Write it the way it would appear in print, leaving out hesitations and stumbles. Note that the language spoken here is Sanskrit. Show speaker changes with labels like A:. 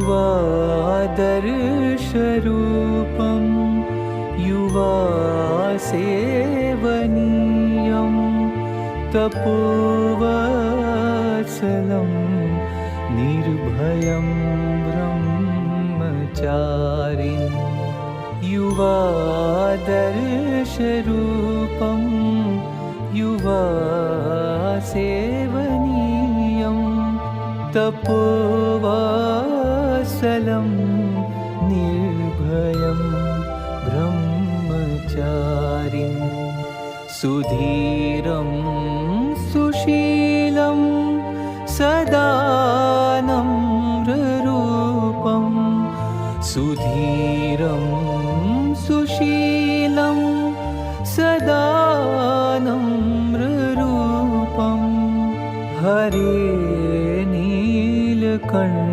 A: युवादर्शरूपं युवासेवनीयं तपोवत्सलं निर्भयं ब्रह्मचारिन् युवादर्शरूपं युवासेवनीयं तपोवत्सलं निर्भयं ब्रह्मचारिन् सुधीरं सुशीलं सदा नम्ररूपं सुधीरं सुशीलं सदा नम्ररूपं हरे नीलकण्ठ